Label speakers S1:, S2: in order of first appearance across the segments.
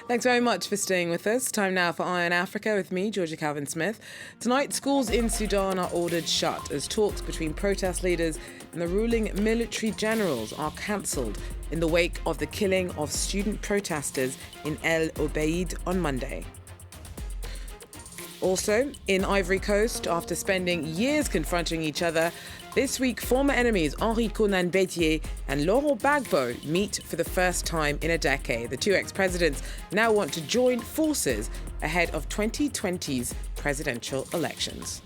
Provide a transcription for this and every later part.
S1: Thanks very much for staying with us. Time now for Eye on Africa with me, Georgia Calvin-Smith. Tonight, schools in Sudan are ordered shut as talks between protest leaders and the ruling military generals are cancelled in the wake of the killing of student protesters in Obeid on Monday. Also, in Ivory Coast, after spending years confronting each other, this week former enemies Henri, Konan, Bedié and Laurent Gbagbo meet for the first time in a decade. The two ex-presidents now want to join forces ahead of 2020's presidential elections.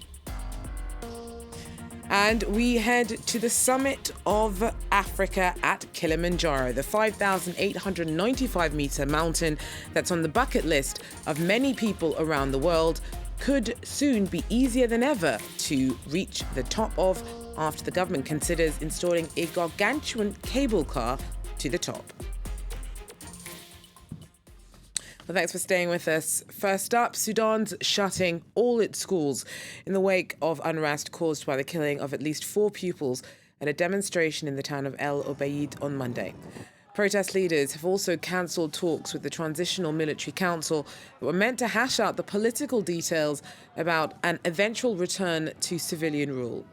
S1: And we head to the summit of Africa at Kilimanjaro, the 5,895-metre mountain that's on the bucket list of many people around the world, could soon be easier than ever to reach the top of after the government considers installing a gargantuan cable car to the top. Well, thanks for staying with us. First up, Sudan's shutting all its schools in the wake of unrest caused by the killing of at least 4 pupils at a demonstration in the town of El Obeid on Monday. Protest leaders have also cancelled talks with the Transitional Military Council that were meant to hash out the political details about an eventual return to civilian rule.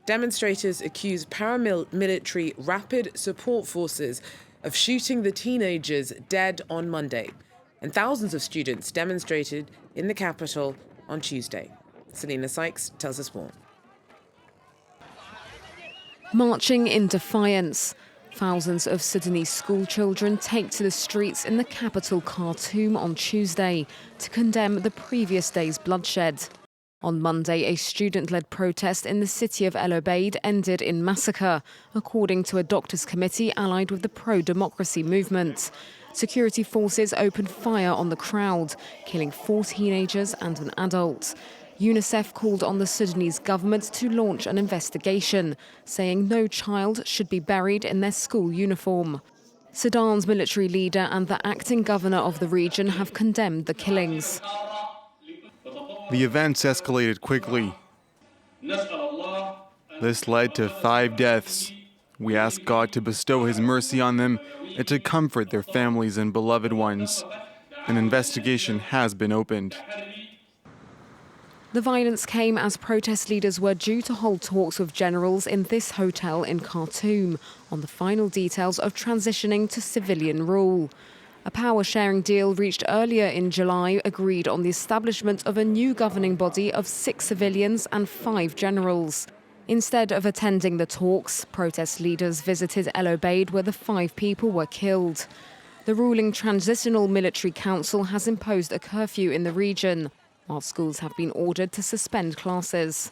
S1: Demonstrators accuse paramilitary Rapid Support Forces of shooting the teenagers dead on Monday, and thousands of students demonstrated in the capital on Tuesday. Selena Sykes tells us more.
S2: Marching in defiance, thousands of Sudanese school children take to the streets in the capital Khartoum on Tuesday to condemn the previous day's bloodshed. On Monday, a student-led protest in the city of El Obeid ended in massacre, according to a doctors' committee allied with the pro-democracy movement. Security forces opened fire on the crowd, killing 4 teenagers and an adult. UNICEF called on the Sudanese government to launch an investigation, saying no child should be buried in their school uniform. Sudan's military leader and the acting governor of the region have condemned the killings.
S3: The events escalated quickly. This led to 5 deaths. We ask God to bestow His mercy on them and to comfort their families and beloved ones. An investigation has been opened.
S2: The violence came as protest leaders were due to hold talks with generals in this hotel in Khartoum on the final details of transitioning to civilian rule. A power-sharing deal reached earlier in July agreed on the establishment of a new governing body of 6 civilians and 5 generals. Instead of attending the talks, protest leaders visited El Obeid where the 5 people were killed. The ruling Transitional Military Council has imposed a curfew in the region, while schools have been ordered to suspend classes.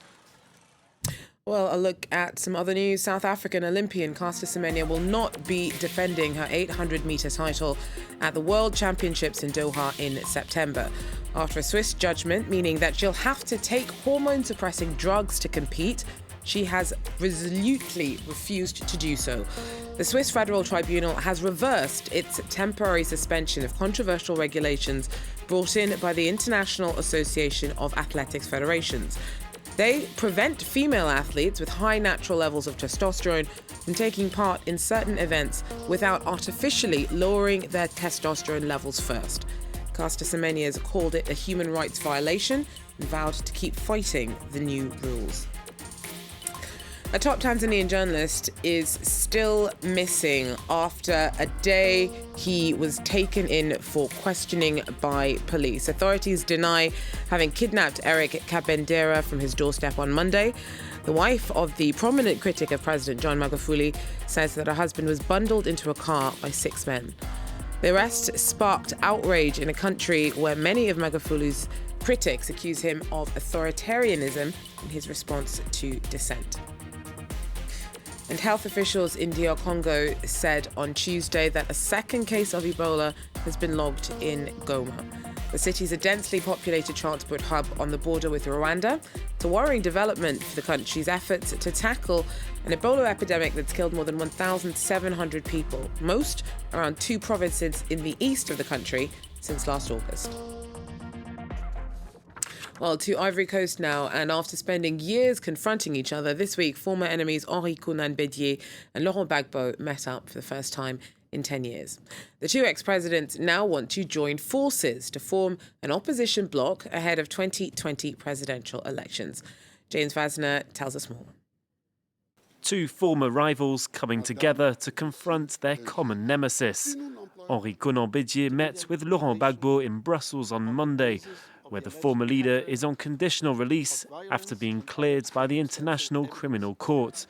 S1: Well, a look at some other news. South African Olympian Caster Semenya will not be defending her 800-metre title at the World Championships in Doha in September, after a Swiss judgment meaning that she'll have to take hormone-suppressing drugs to compete. She has resolutely refused to do so. The Swiss Federal Tribunal has reversed its temporary suspension of controversial regulations brought in by the International Association of Athletics Federations. They prevent female athletes with high natural levels of testosterone from taking part in certain events without artificially lowering their testosterone levels first. Caster Semenya has called it a human rights violation and vowed to keep fighting the new rules. A top Tanzanian journalist is still missing after a day he was taken in for questioning by police. Authorities deny having kidnapped Eric Kabendera from his doorstep on Monday. The wife of the prominent critic of President John Magufuli says that her husband was bundled into a car by 6 men. The arrest sparked outrage in a country where many of Magufuli's critics accuse him of authoritarianism in his response to dissent. And health officials in DR Congo said on Tuesday that a second case of Ebola has been logged in Goma. The city is a densely populated transport hub on the border with Rwanda. It's a worrying development for the country's efforts to tackle an Ebola epidemic that's killed more than 1,700 people, most around 2 provinces in the east of the country since last August. Well, to Ivory Coast now, and after spending years confronting each other, this week former enemies Henri, Konan, Bedié and Laurent Gbagbo met up for the first time in 10 years. The two ex-presidents now want to join forces to form an opposition bloc ahead of 2020 presidential elections. James Vasner tells us more.
S4: Two former rivals coming together to confront their common nemesis. Henri Bedié met with Laurent Gbagbo in Brussels on Monday, where the former leader is on conditional release after being cleared by the International Criminal Court.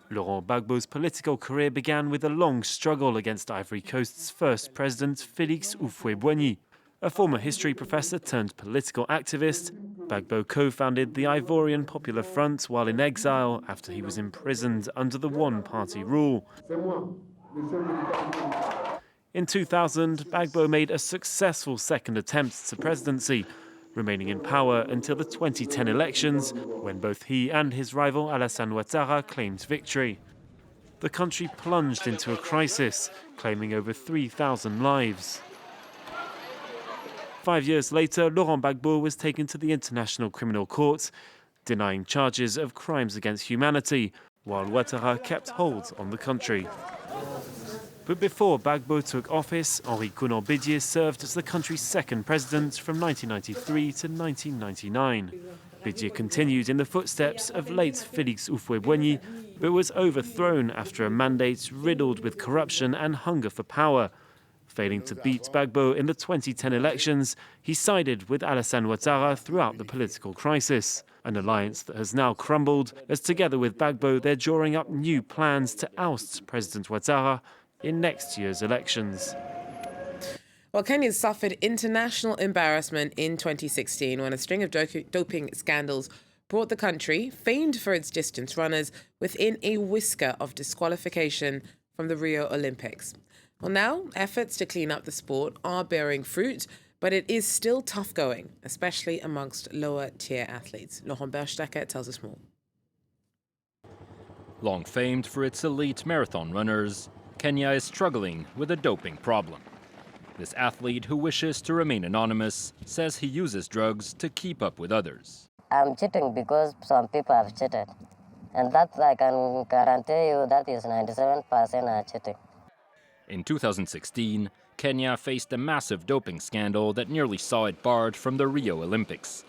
S4: Laurent Gbagbo's political career began with a long struggle against Ivory Coast's first president, Félix Houphouët-Boigny. A former history professor turned political activist, Gbagbo co-founded the Ivorian Popular Front while in exile after he was imprisoned under the one-party rule. In 2000, Gbagbo made a successful second attempt to presidency, remaining in power until the 2010 elections, when both he and his rival Alassane Ouattara claimed victory. The country plunged into a crisis, claiming over 3,000 lives. 5 years later, Laurent Gbagbo was taken to the International Criminal Court, denying charges of crimes against humanity, while Ouattara kept hold on the country. But before Gbagbo took office, Henri Bedié served as the country's second president from 1993 to 1999. Bedié continued in the footsteps of late Félix Houphouët-Boigny, but was overthrown after a mandate riddled with corruption and hunger for power. Failing to beat Gbagbo in the 2010 elections, he sided with Alassane Ouattara throughout the political crisis, an alliance that has now crumbled, as together with Gbagbo they're drawing up new plans to oust President Ouattara in next year's elections.
S1: Well, Kenya suffered international embarrassment in 2016 when a string of doping scandals brought the country, famed for its distance runners, within a whisker of disqualification from the Rio Olympics. Well, now efforts to clean up the sport are bearing fruit, but it is still tough going, especially amongst lower-tier athletes. Laurent tells us more.
S5: Long famed for its elite marathon runners, Kenya is struggling with a doping problem. This athlete, who wishes to remain anonymous, says he uses drugs to keep up with others.
S6: I'm cheating because some people have cheated. And that I can guarantee you that is 97% are cheating.
S5: In 2016, Kenya faced a massive doping scandal that nearly saw it barred from the Rio Olympics.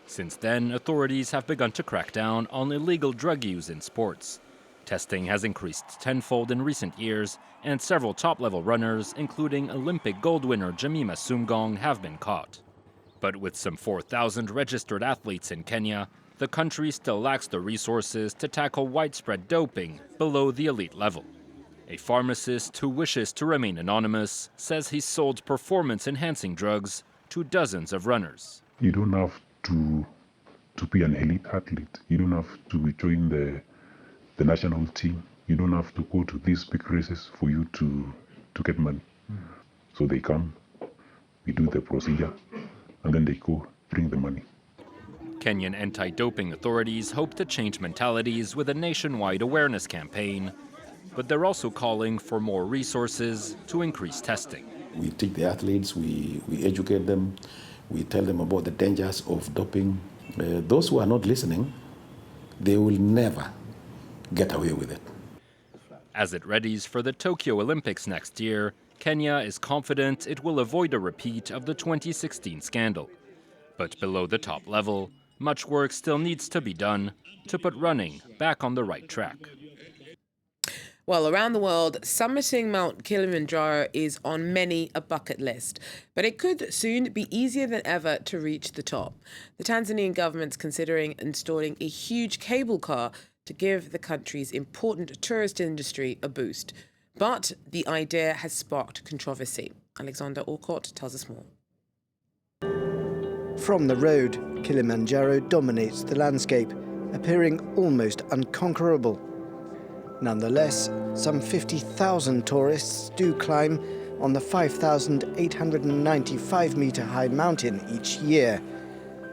S5: Since then, authorities have begun to crack down on illegal drug use in sports. Testing has increased tenfold in recent years, and several top-level runners, including Olympic gold winner Jemima Sumgong, have been caught. But with some 4,000 registered athletes in Kenya, the country still lacks the resources to tackle widespread doping below the elite level. A pharmacist who wishes to remain anonymous says he sold performance-enhancing drugs to dozens of runners.
S7: You don't have to be an elite athlete. You don't have to join the national team. You don't have to go to these big races for you to get money. So they come, we do the procedure, and then they go bring the money.
S5: Kenyan anti-doping authorities hope to change mentalities with a nationwide awareness campaign, but they're also calling for more resources to increase testing.
S8: We teach the athletes, we educate them, we tell them about the dangers of doping. Those who are not listening, they will never get away with it.
S5: As it readies for the Tokyo Olympics next year, Kenya is confident it will avoid a repeat of the 2016 scandal. But below the top level, much work still needs to be done to put running back on the right track.
S1: Well, around the world, summiting Mount Kilimanjaro is on many a bucket list, but it could soon be easier than ever to reach the top. The Tanzanian government's considering installing a huge cable car to give the country's important tourist industry a boost. But the idea has sparked controversy. Alexander Orcott tells us more.
S9: From the road, Kilimanjaro dominates the landscape, appearing almost unconquerable. Nonetheless, some 50,000 tourists do climb on the 5,895-metre high mountain each year.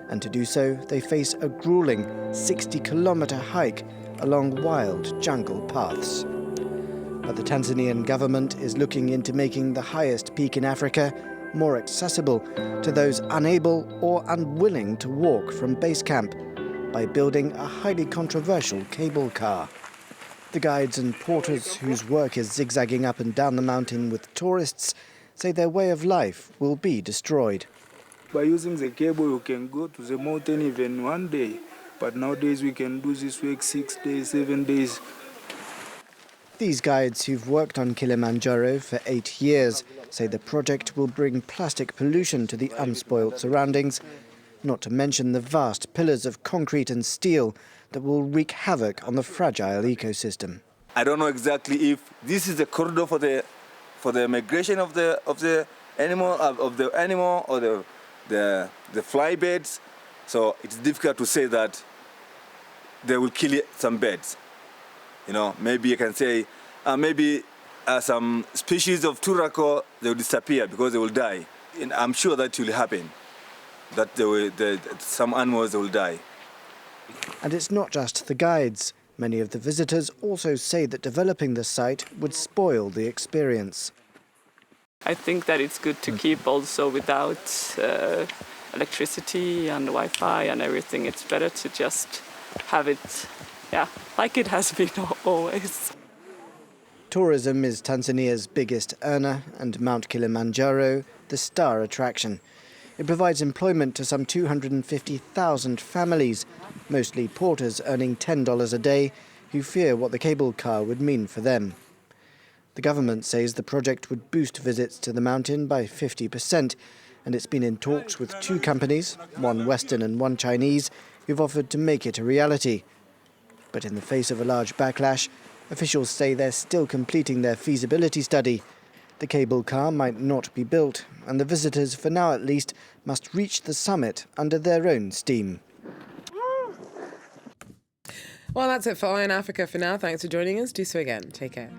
S9: And to do so, they face a grueling 60-kilometre hike along wild jungle paths. But the Tanzanian government is looking into making the highest peak in Africa more accessible to those unable or unwilling to walk from base camp by building a highly controversial cable car. The guides and porters whose work is zigzagging up and down the mountain with tourists say their way of life will be destroyed.
S10: By using the cable, you can go to the mountain even one day. But nowadays we can do this work 6 days, 7 days.
S9: These guides who've worked on Kilimanjaro for 8 years say the project will bring plastic pollution to the unspoilt surroundings, not to mention the vast pillars of concrete and steel that will wreak havoc on the fragile ecosystem.
S11: I don't know exactly if this is the corridor for the migration of the animal or the fly birds. So it's difficult to say that they will kill some birds. Maybe you can say some species of turako, they will disappear because they will die. And I'm sure that will happen, that some animals will die.
S9: And it's not just the guides. Many of the visitors also say that developing the site would spoil the experience.
S12: I think that it's good to keep also without electricity and Wi-Fi and everything. It's better to just have it, like it has been always.
S9: Tourism is Tanzania's biggest earner, and Mount Kilimanjaro the star attraction. It provides employment to some 250,000 families, mostly porters earning $10 a day, who fear what the cable car would mean for them. The government says the project would boost visits to the mountain by 50%, and it's been in talks with 2 companies, one Western and one Chinese, who've offered to make it a reality. But in the face of a large backlash, officials say they're still completing their feasibility study. The cable car might not be built, and the visitors, for now at least, must reach the summit under their own steam.
S1: Well, that's it for Eye on Africa for now. Thanks for joining us. Do so again. Take care.